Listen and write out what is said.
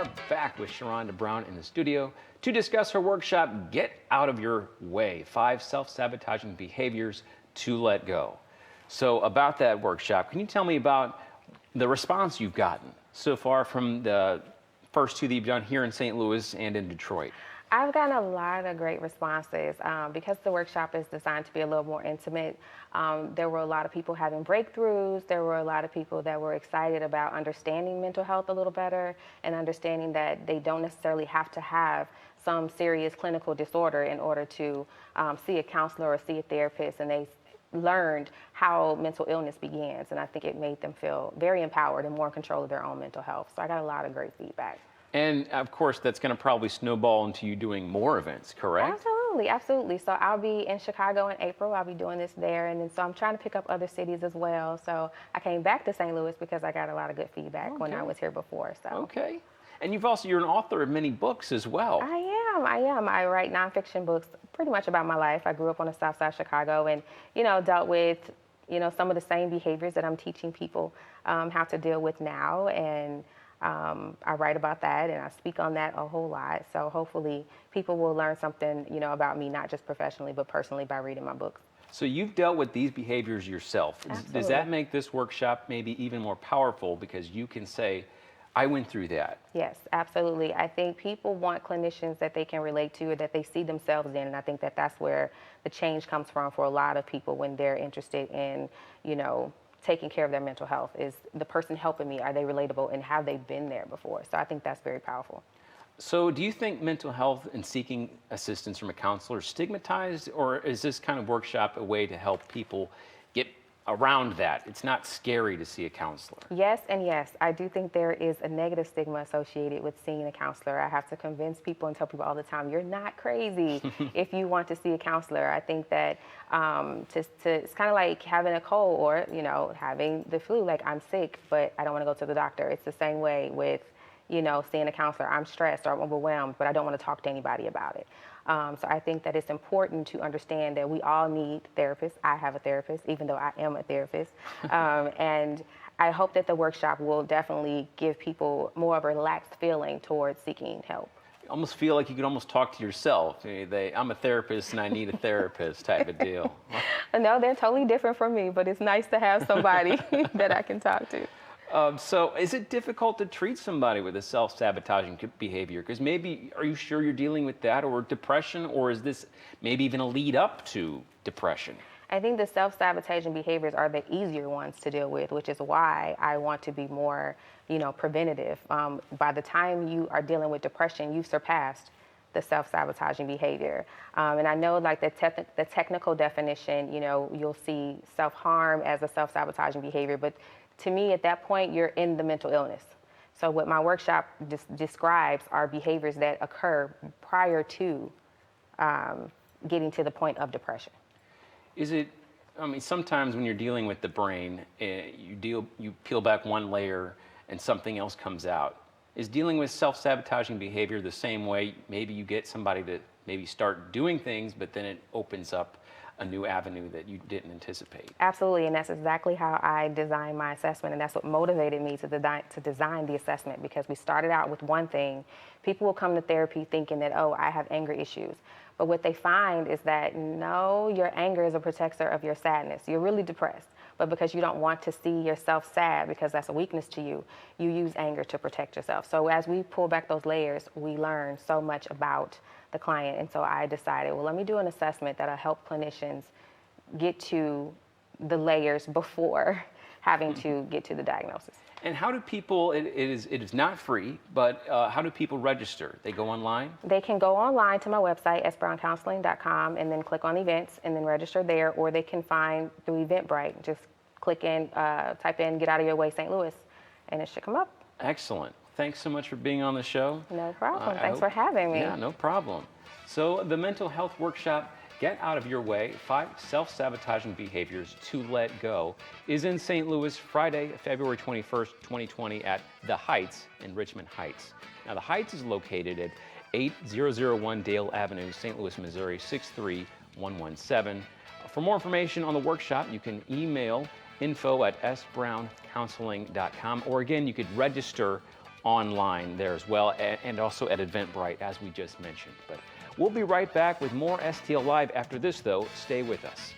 are back with Sharonda Brown in the studio to discuss her workshop, Get Out of Your Way, 5 Self-Sabotaging Behaviors to Let Go. So about that workshop, can you tell me about the response you've gotten so far from the first 2 that you've done here in St. Louis and in Detroit? I've gotten a lot of great responses because the workshop is designed to be a little more intimate. There were a lot of people having breakthroughs. There were a lot of people that were excited about understanding mental health a little better and understanding that they don't necessarily have to have some serious clinical disorder in order to see a counselor or see a therapist, and they learned how mental illness begins, and I think it made them feel very empowered and more in control of their own mental health. So I got a lot of great feedback. And of course, that's going to probably snowball into you doing more events, correct? Absolutely, absolutely. So I'll be in Chicago in April. I'll be doing this there. And then so I'm trying to pick up other cities as well. So I came back to St. Louis because I got a lot of good feedback when I was here before. So. Okay. And you're an author of many books as well. I am. I write nonfiction books pretty much about my life. I grew up on the south side of Chicago and, dealt with, some of the same behaviors that I'm teaching people how to deal with now. And I write about that and I speak on that a whole lot. So hopefully people will learn something, about me, not just professionally, but personally by reading my books. So you've dealt with these behaviors yourself. Absolutely. Does that make this workshop maybe even more powerful because you can say, I went through that? Yes, absolutely. I think people want clinicians that they can relate to or that they see themselves in. And I think that that's where the change comes from for a lot of people when they're interested in, taking care of their mental health. Is the person helping me, are they relatable, and have they been there before? So I think that's very powerful. So do you think mental health and seeking assistance from a counselor is stigmatized, or is this kind of workshop a way to help people get around that? It's not scary to see a counselor. Yes and yes. I do think there is a negative stigma associated with seeing a counselor. I have to convince people and tell people all the time, you're not crazy if you want to see a counselor. I think that it's kind of like having a cold or, having the flu. Like, I'm sick, but I don't want to go to the doctor. It's the same way with, seeing a counselor. I'm stressed or I'm overwhelmed, but I don't want to talk to anybody about it. So I think that it's important to understand that we all need therapists. I have a therapist, even though I am a therapist. And I hope that the workshop will definitely give people more of a relaxed feeling towards seeking help. You almost feel like you could almost talk to yourself. I'm a therapist and I need a therapist type of deal. No, they're totally different from me, but it's nice to have somebody that I can talk to. So is it difficult to treat somebody with a self-sabotaging behavior? Because maybe, are you sure you're dealing with that or depression, or is this maybe even a lead up to depression? I think the self-sabotaging behaviors are the easier ones to deal with, which is why I want to be more, preventative. By the time you are dealing with depression, you've surpassed the self-sabotaging behavior. And I know like the technical definition, you'll see self-harm as a self-sabotaging behavior, but to me, at that point, you're in the mental illness. So what my workshop describes are behaviors that occur prior to getting to the point of depression. Sometimes when you're dealing with the brain, you peel back one layer and something else comes out. Is dealing with self-sabotaging behavior the same way? Maybe you get somebody to maybe start doing things, but then it opens up a new avenue that you didn't anticipate. Absolutely, and that's exactly how I designed my assessment, and that's what motivated me to design the assessment, because we started out with one thing. People will come to therapy thinking that, oh, I have anger issues. But what they find is that, no, your anger is a protector of your sadness. You're really depressed, but because you don't want to see yourself sad, because that's a weakness to you, you use anger to protect yourself. So as we pull back those layers, we learn so much about the client. And so I decided, well, let me do an assessment that'll help clinicians get to the layers before having to get to the diagnosis. And how do people, it is not free, but how do people register? They go online? They can go online to my website, sbrowncounseling.com, and then click on events and then register there, or they can find through Eventbrite. Just click in, type in Get Out of Your Way St. Louis, and it should come up. Excellent. Thanks so much for being on the show. No problem. Thanks for having me. Yeah, no problem. So the mental health workshop, Get Out of Your Way, 5 Self-Sabotaging Behaviors to Let Go, is in St. Louis Friday, February 21st, 2020 at The Heights in Richmond Heights. Now, The Heights is located at 8001 Dale Avenue, St. Louis, Missouri, 63117. For more information on the workshop, you can email info@sbrowncounseling.com, or again, you could register online there as well, and also at Eventbrite, as we just mentioned. But we'll be right back with more STL Live after this, though. Stay with us.